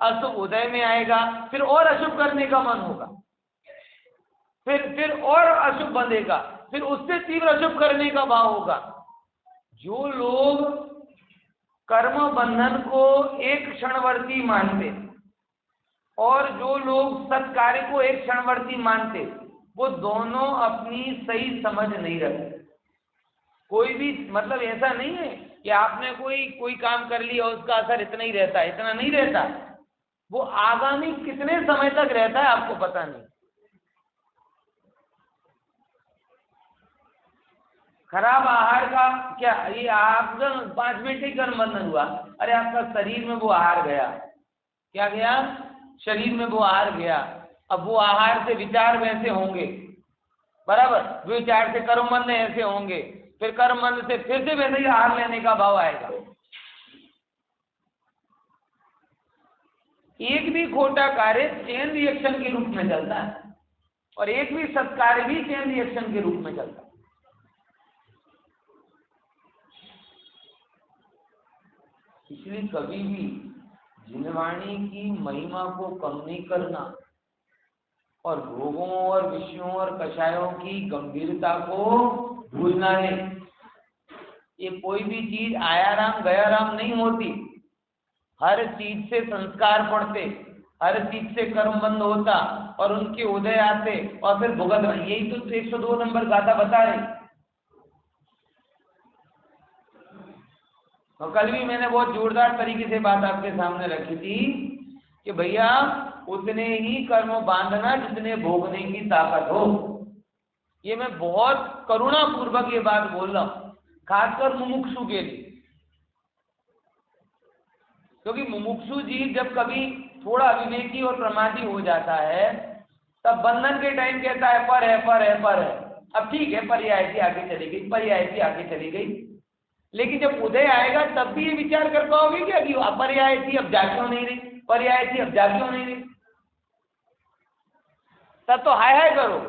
अशुभ उदय में आएगा, फिर और अशुभ करने का मन होगा, फिर और अशुभ बंधेगा, फिर उससे तीव्र अशुभ करने का भाव होगा। जो लोग कर्म बंधन को एक क्षणवर्ती मानते और जो लोग सत्कार्य को एक क्षणवर्ती मानते, वो दोनों अपनी सही समझ नहीं रखते। कोई भी मतलब ऐसा नहीं है कि आपने कोई काम कर लिया उसका असर इतना ही रहता है, इतना नहीं रहता, वो आगामी कितने समय तक रहता है आपको पता नहीं। खराब आहार का क्या, ये आपका 5 मिनट ही कर्म बंधन हुआ, अरे आपका शरीर में वो आहार गया, क्या गया? शरीर में वो आहार गया। अब वो आहार से विचार वैसे होंगे, बराबर, विचार से कर्म बंध ऐसे होंगे, फिर कर्म बंध से फिर से वैसे ही आहार लेने का भाव आएगा। एक भी खोटा कार्य चेन रिएक्शन के रूप में चलता है और एक भी सत्कार्य भी चेन रिएक्शन के रूप में चलता है। इसलिए कभी भी जिनवाणी की महिमा को कम नहीं करना और भोगों और विषयों और कषायों की गंभीरता को भूलना नहीं। ये कोई भी चीज आया राम गया राम नहीं होती, हर चीज से संस्कार पड़ते, हर चीज से कर्म बंद होता और उनके उदय आते और फिर भुगत। यही तो 102 नंबर गाथा बता रहे। तो कल भी मैंने बहुत जोरदार तरीके से बात आपके सामने रखी थी कि भैया उतने ही कर्म बांधना जितने भोगने की ताकत हो। ये मैं बहुत करुणा पूर्वक ये बात बोल रहा हूँ, खासकर मुमुक्षु के लिए, क्योंकि मुमुक्षु जीव जब कभी थोड़ा अविवेकी और प्रमादी हो जाता है तब बंधन के टाइम कहता है पर है पर है पर है। अब ठीक है, पर्याय थी आगे चली गई, पर्याय थी आगे चली गई, लेकिन जब उदय आएगा तब भी ये विचार कर पाओगे कि अभी पर्याय थी अब जा क्यों नहीं रही, पर्याय थी अब जा क्यों नहीं रही। तब तो हाय हाय करो।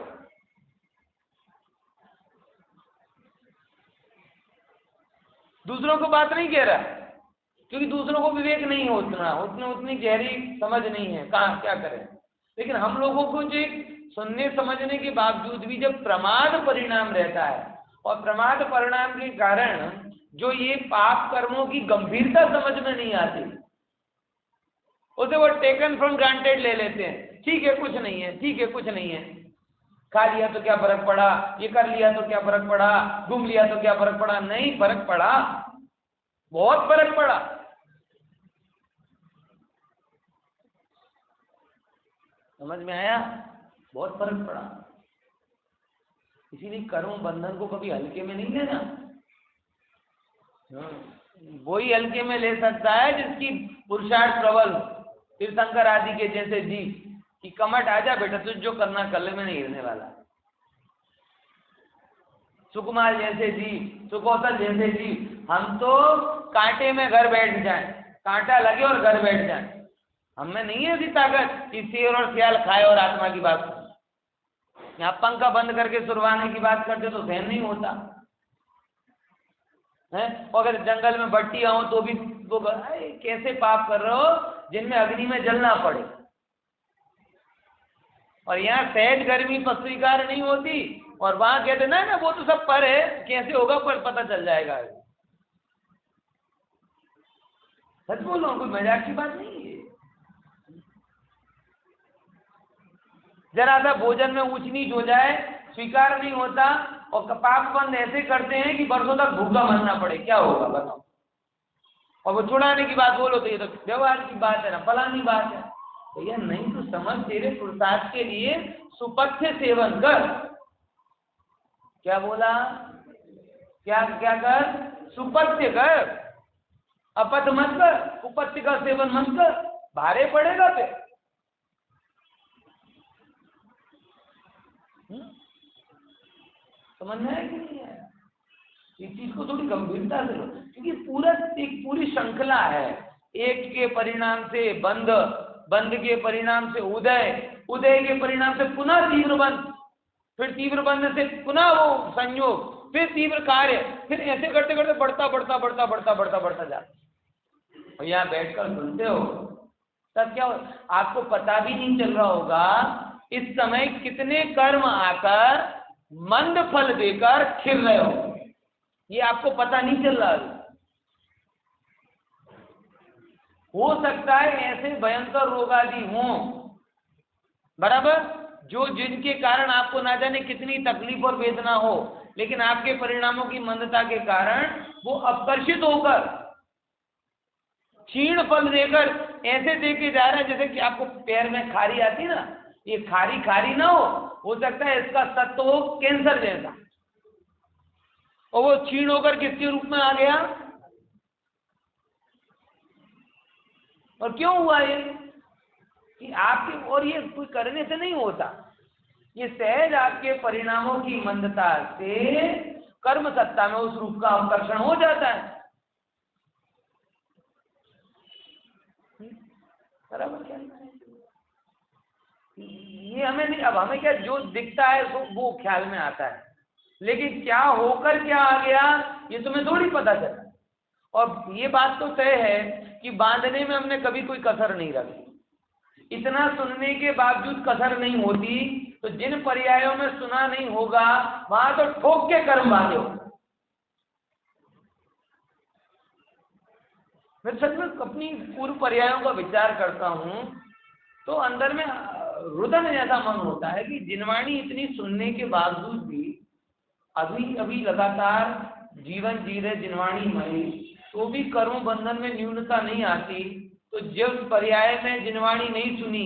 दूसरों को बात नहीं कह रहा, क्योंकि दूसरों को विवेक नहीं है उतनी गहरी समझ नहीं है, कहाँ क्या करें। लेकिन हम लोगों को जो सुनने समझने के बावजूद भी जब प्रमाद परिणाम रहता है, और प्रमाद परिणाम के कारण जो ये पाप कर्मों की गंभीरता समझ में नहीं आती, उसे वो टेकन फ्रॉम ग्रांटेड ले लेते हैं। ठीक है कुछ नहीं है, ठीक है कुछ नहीं है, खा लिया तो क्या फर्क पड़ा, ये कर लिया तो क्या फर्क पड़ा, घूम लिया तो क्या फर्क पड़ा। नहीं, फर्क पड़ा, बहुत फर्क पड़ा। समझ में आया? बहुत फर्क पड़ा। इसीलिए कर्म बंधन को कभी हल्के में नहीं लेना। वही हल्के में ले सकता है जिसकी पुरुषार्थ प्रबल, तीर्थंकर आदि के जैसे जी कि कमट आजा बेटा, तुझ जो करना कर ले, में नहीं गिरने वाला। सुकुमार जैसे जी, सुकौशल जैसे जी, हम तो कांटे में घर बैठ जाए, कांटा लगे और घर बैठ जाए। हमें नहीं है ऐसी ताकत कि शेर और सियाल खाए और आत्मा की बात सुने। यहाँ पंखा बंद करके सुरवाने की बात करते तो सहन नहीं होता है। और अगर जंगल में बट्टी आऊं तो भी वो कैसे पाप कर रहे हो जिनमें अग्नि में जलना पड़े। और यहाँ सहज गर्मी पर स्वीकार नहीं होती, और वहां कहते ना वो तो सब पर है, कैसे होगा पर पता चल जाएगा। सच बोल रहा हूं, कोई मजाक की बात नहीं है। जरा सा भोजन में ऊंच नीच हो जाए स्वीकार नहीं होता, और पाप बंद ऐसे करते हैं कि वर्षों तक भूखा मरना पड़े, क्या होगा बताओ। और वो छुड़ाने की बात बोलो तो ये तो व्यवहार की बात है ना, फलानी बात है। भैया नहीं तो समझ, तेरे पुरुषार्थ के लिए सुपथ्य सेवन कर। क्या बोला? क्या क्या कर? सुपथ्य कर, अपथ मत कर, कुपथ्य का सेवन मत कर, भारे पड़ेगा पे। समझना है कि नहीं है? इस चीज को थोड़ी गंभीरता से लो, क्योंकि पूरा एक पूरी श्रृंखला है। एक के परिणाम से बंध, बंध के परिणाम से उदय, उदय के परिणाम से पुनः तीव्र बंध, फिर तीव्र बंध से पुनः वो संयोग, फिर तीव्र कार्य, फिर ऐसे करते करते बढ़ता बढ़ता बढ़ता बढ़ता बढ़ता बढ़ता जाता। और यहाँ बैठकर सुनते हो तब क्या हो, आपको पता भी नहीं चल रहा होगा इस समय कितने कर्म आकर मंद फल देकर खिल रहे हो, ये आपको पता नहीं चल रहा। हो सकता है ऐसे भयंकर रोग आदि हों, बराबर, जो जिनके कारण आपको ना जाने कितनी तकलीफ और वेदना हो, लेकिन आपके परिणामों की मंदता के कारण वो अपकर्षित होकर क्षीण फल देकर ऐसे देके जा रहे हैं जैसे कि आपको पैर में खारी आती ना, ये खारी खारी ना हो सकता है इसका सत्व हो कैंसर जैसा, और वो क्षीण होकर किसके रूप में आ गया। और क्यों हुआ ये कि आपके, और ये कोई करने से नहीं होता, ये सहज आपके परिणामों की मंदता से कर्म सत्ता में उस रूप का आकर्षण हो जाता है। बराबर क्या ये हमें नहीं, अब हमें क्या जो दिखता है वो ख्याल में आता है, लेकिन क्या होकर क्या आ गया ये तुम्हें थोड़ी पता चला। और ये बात तो तय है कि बांधने में हमने कभी कोई कसर नहीं रखी। इतना सुनने के बावजूद कसर नहीं होती तो जिन पर्यायों में सुना नहीं होगा वहां तो ठोक के कर्म बांधे हो। मैं सच में अपनी पूर्व पर्यायों का विचार करता हूं तो अंदर में रुदन जैसा मन होता है कि जिनवाणी इतनी सुनने के बावजूद भी अभी अभी लगातार जीवन जी रहे जिनवाणी मई, तो भी कर्म बंधन में न्यूनता नहीं आती। तो जब पर्याय में जिनवाणी नहीं सुनी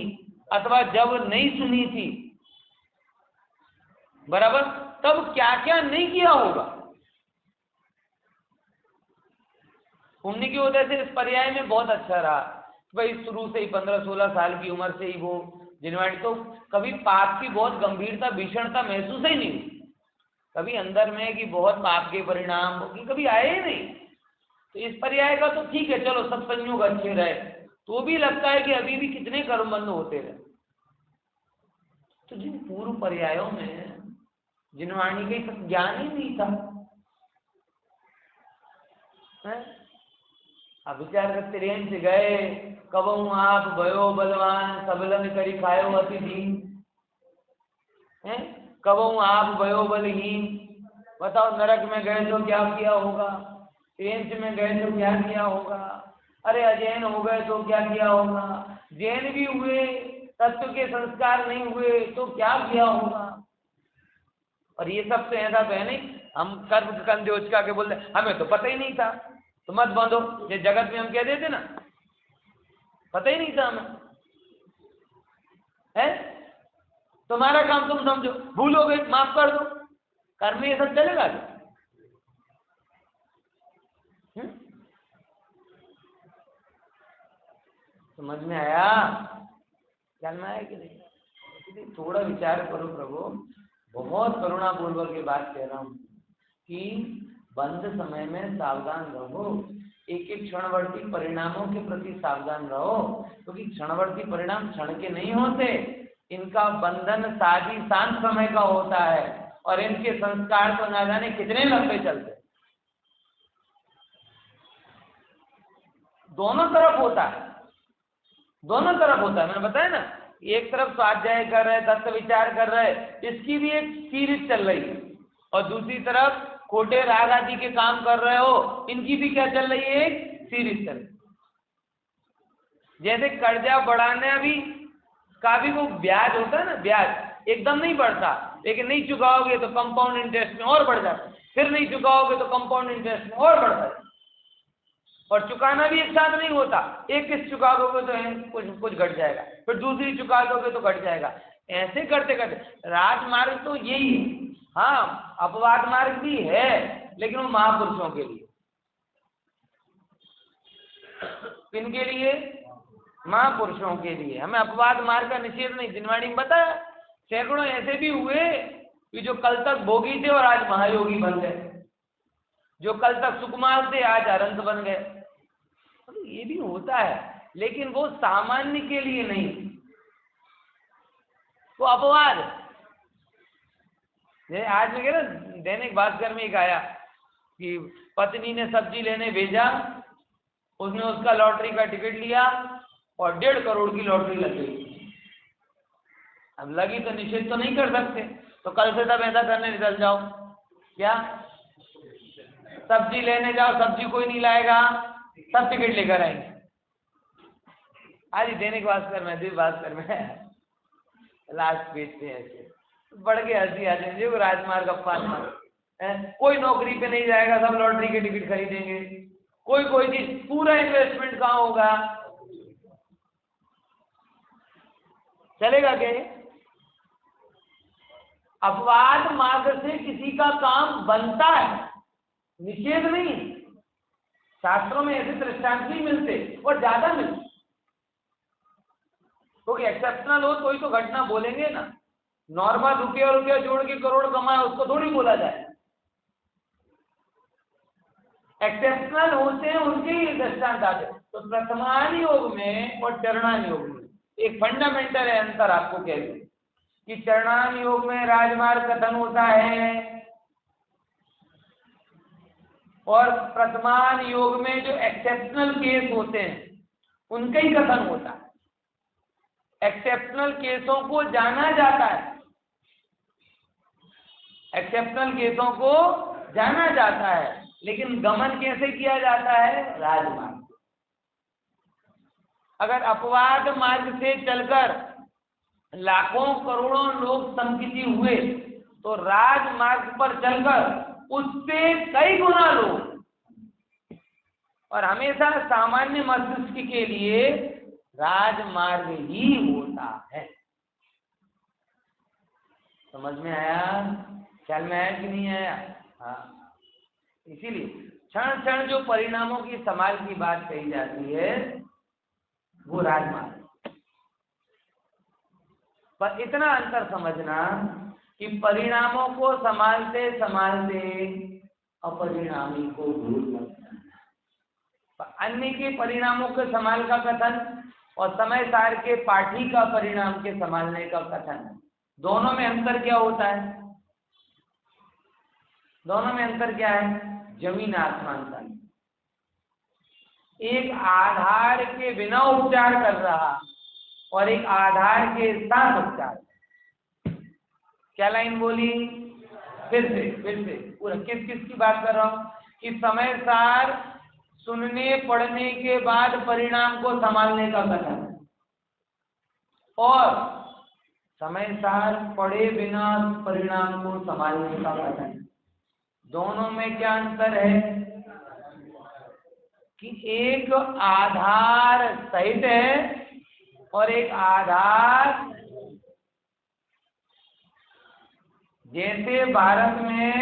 अथवा जब नहीं सुनी थी, बराबर, तब क्या क्या नहीं किया होगा। पुण्य की वजह से इस पर्याय में बहुत अच्छा रहा भाई, शुरू से ही 15-16 साल की उम्र से ही वो जिनवाणी, तो कभी पाप की बहुत गंभीरता भीषणता महसूस ही नहीं हुई कभी अंदर में कि बहुत पाप के परिणाम कभी आए ही नहीं। तो इस पर्याय का तो ठीक है, चलो सब संयोग अच्छे रहे, तो भी लगता है कि अभी भी कितने कर्म बंद होते रहे। तो जिन पूर्व पर्यायों में जिनवाणी का ज्ञान ही नहीं था, अब विचार करते रेंज से गए, कबहू आप भयो बलवान सबलन करी खायो अति दीन, है कबहू आप भयो बलहीन। बताओ नरक में गए तो क्या किया होगा, रेंज में गए तो क्या किया होगा, अरे अजैन हो गए तो क्या किया होगा, जैन भी हुए तत्व के संस्कार नहीं हुए तो क्या किया होगा। और ये सब तो ऐसा है नहीं हम कर्म कंधे उचका के बोलते हमें तो पता ही नहीं था, तो मत बांधो, ये जगत में हम कह देते ना पता ही नहीं था हमें, है तुम्हारा काम तुम समझो, भूल हो गई माफ कर दो, कर्म में ये सब चलेगा क्या? समझ में आया, ख्याल में आया कि नहीं? थोड़ा विचार करो प्रभु, बहुत करुणापूर्वक ये बात कह रहा हूँ कि बंद समय में सावधान रहो, एक एक क्षणवर्ती परिणामों के प्रति सावधान रहो, क्योंकि क्षणवर्ती परिणाम क्षण के नहीं होते, इनका बंधन शादी शांत समय का होता है और इनके संस्कार तो ना जाने कितने लंबे चलते, दोनों तरफ होता है, दोनों तरफ होता है। मैंने बताया ना, एक तरफ स्वाध्याय कर रहे, तत्व विचार कर रहे, इसकी भी एक सीरीज चल रही है, और दूसरी तरफ खोटे राग आदि के काम कर रहे हो, इनकी भी क्या चल रही है, एक सीरीज चल रही। जैसे कर्जा बढ़ाने भी का भी वो ब्याज होता है ना, ब्याज एकदम नहीं बढ़ता, लेकिन नहीं चुकाओगे तो कंपाउंड इंटरेस्ट में और बढ़ जाता है, फिर नहीं चुकाओगे तो कंपाउंड इंटरेस्ट में और बढ़ता है, और चुकाना भी एक साथ नहीं होता, एक किस्त चुका दोगे तो कुछ घट जाएगा, फिर दूसरी चुका दोगे तो घट जाएगा, ऐसे करते करते राजमार्ग तो यही है। हाँ अपवाद मार्ग भी है, लेकिन वो महापुरुषों के लिए, किनके लिए, महापुरुषों के लिए। हमें अपवाद मार्ग का निषेध नहीं, जिनवाणी में बताया सैकड़ों ऐसे भी हुए कि जो कल तक भोगी थे और आज महायोगी बन गए, जो कल तक सुकुमार थे आज अरंत बन गए, तो ये भी होता है, लेकिन वो सामान्य के लिए नहीं, वो अपवाद। आज में कह रहा दैनिक भास्कर में एक आया कि पत्नी ने सब्जी लेने भेजा, उसने उसका लॉटरी का टिकट लिया और 1.5 करोड़ की लॉटरी लग गई। अब लगी तो निषेध तो नहीं कर सकते, तो कल से सब ऐसा करने निकल जाओ, क्या सब्जी लेने जाओ, सब्जी कोई नहीं लाएगा, सब टिकट लेकर आएंगे। आज ही दैनिक भास्कर में, दिव्य भास्कर में लास्ट पेज पे ऐसे बढ़ के हंसी आ जाएगी, वो राजमार्ग अपवाद, कोई नौकरी पे नहीं जाएगा, सब लॉटरी के टिकट खरीदेंगे, कोई चीज, पूरा इन्वेस्टमेंट कहाँ होगा, चलेगा क्या? अपवाद मार्ग से किसी का काम बनता है, निषेध नहीं। शास्त्रों में ऐसे दृष्टांत नहीं मिलते और ज्यादा मिलते, क्योंकि एक्सेप्शनल हो तो ही तो घटना बोलेंगे ना, नॉर्मल रुपया जोड़ के करोड़ कमाए उसको थोड़ी बोला जाए। एक्सेप्शनल होते हैं उनके ही दृष्टांत आते। तो प्रथमान योग में और चरणान योग में एक फंडामेंटल है अंतर, आपको कह दूं कि चरणान योग में राजमार्ग कथन होता है और प्रथमान योग में जो एक्सेप्शनल केस होते हैं उनका ही कथन होता है। एक्सेप्शनल केसों को जाना जाता है, एक्सेप्शनल केसों को जाना जाता है, लेकिन गमन कैसे किया जाता है, राजमार्ग। अगर अपवाद मार्ग से चलकर लाखों करोड़ों लोग संकित हुए तो राजमार्ग पर चलकर उससे कई गुना लोग, और हमेशा सामान्य मस्तिष्क के लिए राजमार्ग ही होता है। समझ में आया, ख्याल में आया कि नहीं आया? हाँ, इसीलिए क्षण क्षण जो परिणामों की संभाल की बात कही जाती है वो राजमार्ग। पर इतना अंतर समझना कि परिणामों को संभालते संभालते अपरिणामी को भूल मत जाना। अन्य के परिणामों के संभाल का कथन और समय सार के पाठी का परिणाम के संभालने का कथन दोनों में अंतर क्या होता है? दोनों में अंतर क्या है? जमीन आसमान का। एक आधार के बिना उपचार कर रहा और एक आधार के साथ उपचार। क्या लाइन बोली? फिर से पूरा किसकी बात कर रहा हूं कि समय सार सुनने पढ़ने के बाद परिणाम को संभालने का कथन और समय सार पढ़े बिना परिणाम को संभालने का कथन। दोनों में क्या अंतर है कि एक आधार सहित है और एक आधार, जैसे भारत में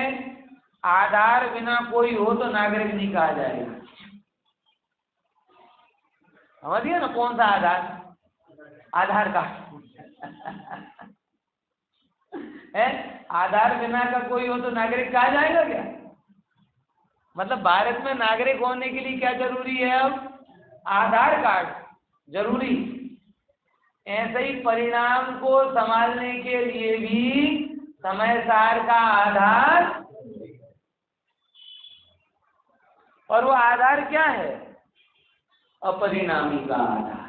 आधार बिना कोई हो तो नागरिक नहीं कहा जाएगा। समझिए ना, कौन सा आधार? आधार कार्ड है। आधार बिना का कोई हो तो नागरिक कहा जाएगा क्या? मतलब भारत में नागरिक होने के लिए क्या जरूरी है? अब आधार कार्ड जरूरी। ऐसे ही परिणाम को संभालने के लिए भी समय सार का आधार, और वो आधार क्या है? अपरिणामी का आधार।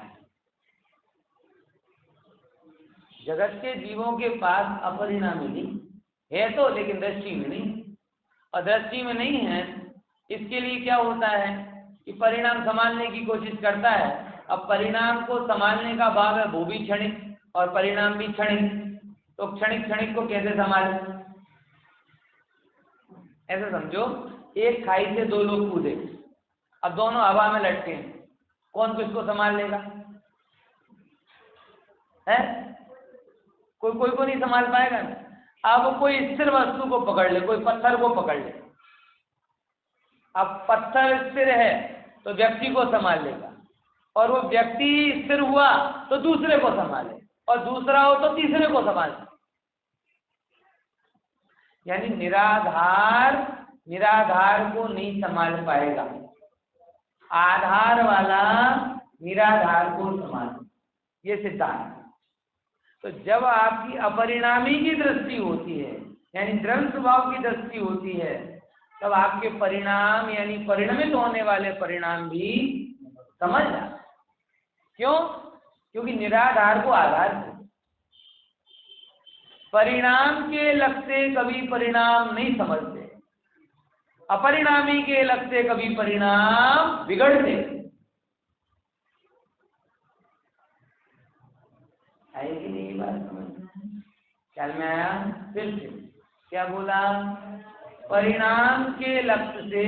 जगत के जीवों के पास अपरिणामी नहीं है तो, लेकिन दृष्टि में नहीं, और दृष्टि में नहीं है इसके लिए क्या होता है कि परिणाम संभालने की कोशिश करता है। अब परिणाम को संभालने का भाव है वो भी क्षणिक और परिणाम भी क्षणिक, तो क्षणिक को कैसे संभालें? ऐसे समझो, एक खाई से दो लोग कूदे, अब दोनों हवा में लटके हैं, कौन किसको संभाल लेगा? है कोई को नहीं संभाल पाएगा ना। अब कोई स्थिर वस्तु को पकड़ ले, कोई पत्थर को पकड़ ले। अब पत्थर स्थिर है तो व्यक्ति को संभाल लेगा, और वो व्यक्ति स्थिर हुआ तो दूसरे को संभाले, और दूसरा हो तो तीसरे को संभाले। यानी निराधार को नहीं संभाल पाएगा, आधार वाला निराधार को संभाले, ये सिद्धांत। तो जब आपकी अपरिणामी की दृष्टि होती है, यानी द्रव्य स्वभाव की दृष्टि होती है, तब आपके परिणाम यानी परिणमित होने वाले परिणाम भी समझ जाए। क्यों? क्योंकि निराधार को आधार है। परिणाम के लगते कभी परिणाम नहीं समझते, अपरिणामी के लगते कभी परिणाम बिगड़ते। आएगी नहीं बात समझ में? ख्याल में आया? फिर से क्या बोला? परिणाम के लक्ष्य से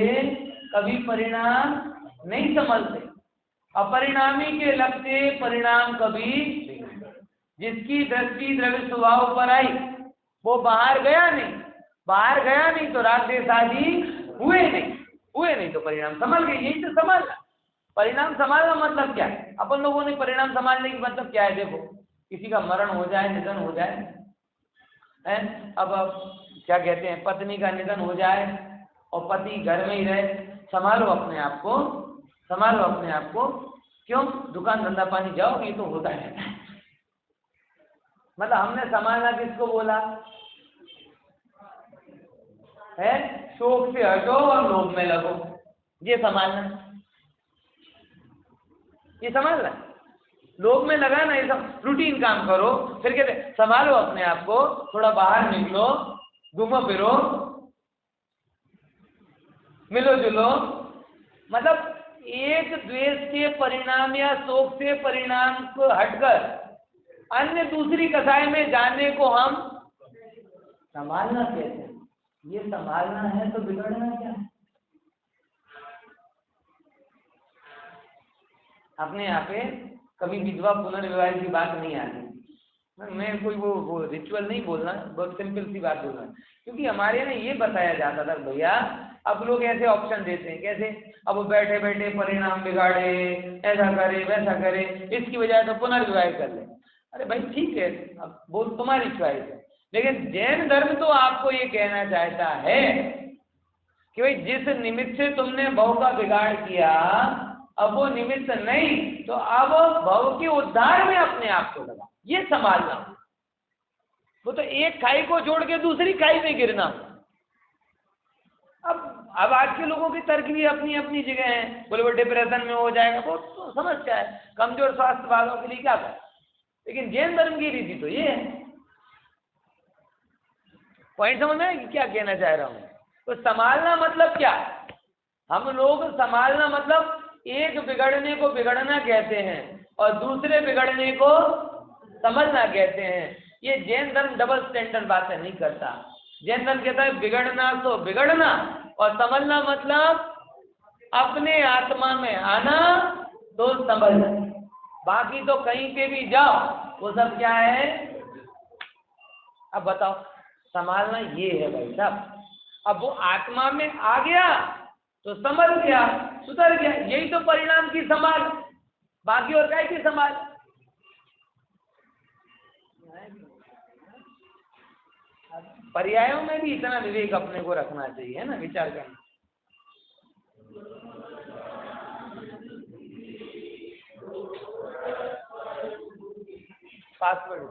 कभी परिणाम नहीं समझते, अपरिणामी के लगते परिणाम कभी। जिसकी दृष्टि द्रव्य स्वभाव पर आई वो बाहर गया नहीं तो राग देश आदि हुए नहीं तो परिणाम संभल गए। यही तो समझना। परिणाम संभालना मतलब क्या है? अपन लोगों ने परिणाम संभालने की मतलब क्या है? देखो, किसी का मरण हो जाए, निधन हो जाए, है, अब क्या कहते हैं, पत्नी का निधन हो जाए और पति घर में ही रहे, संभालो अपने आप को। क्यों? दुकान धंधा पानी जाओ, ये तो होता है। मतलब हमने संभालना किसको बोला है? शोक से हटो और लोभ में लगो, ये संभालना। लोभ में लगा ना, ये सब रूटीन काम करो। फिर कहते संभालो अपने आप को, थोड़ा बाहर निकलो, घूमो फिरो, मिलो जुलो। मतलब एक द्वेष के परिणाम या शोक से परिणाम को हटकर अन्य दूसरी कसाई में जाने को हम संभालना कहते हैं। ये संभालना है तो बिगड़ना क्या है? अपने यहाँ पे कभी विधवा पुनर्विवाह की बात नहीं आती। मैं कोई वो रिचुअल नहीं बोलना, बहुत सिंपल सी बात बोलना, क्योंकि हमारे यहाँ ये बताया जाता था भैया, अब लोग ऐसे ऑप्शन देते हैं। कैसे? अब वो बैठे बैठे परिणाम बिगाड़े, ऐसा करे वैसा करे, इसकी वजह तो पुनर्विवाह कर ले। अरे भाई ठीक है, अब वो तुम्हारी चॉइस है, लेकिन जैन धर्म तो आपको ये कहना चाहता है कि भाई जिस निमित्त से तुमने भव का बिगाड़ किया, अब वो निमित्त नहीं, तो अब भव के उद्धार में अपने आप को लगा। ये संभालना। वो तो एक खाई को जोड़ के दूसरी खाई में गिरना। अब आज के लोगों की तर्क भी अपनी अपनी जगह है। बोले वो डिप्रेशन में हो जाएगा, वो तो समस्या है, कमजोर स्वास्थ्य वालों के लिए क्या कर। लेकिन जैन धर्म की रीति तो ये है। पॉइंट समझ में आया कि क्या कहना चाह रहा हूं? तो संभालना मतलब क्या? हम लोग संभालना मतलब एक बिगड़ने को बिगड़ना कहते हैं और दूसरे बिगड़ने को समझना कहते हैं। ये जैन धर्म डबल स्टैंडर्ड बातें नहीं करता। जैन धर्म कहता है बिगड़ना तो बिगड़ना, और समझना मतलब अपने आत्मा में आना तो समझना। बाकी तो कहीं पे भी जाओ वो सब क्या है। अब बताओ, संभालना ये है भाई साहब। अब वो आत्मा में आ गया तो समझ गया, सुधर गया, यही तो परिणाम की संभाल। बाकी और क्या की संभाल। पर्यायों में भी इतना विवेक अपने को रखना चाहिए, है ना, विचार करना। पासवर्ड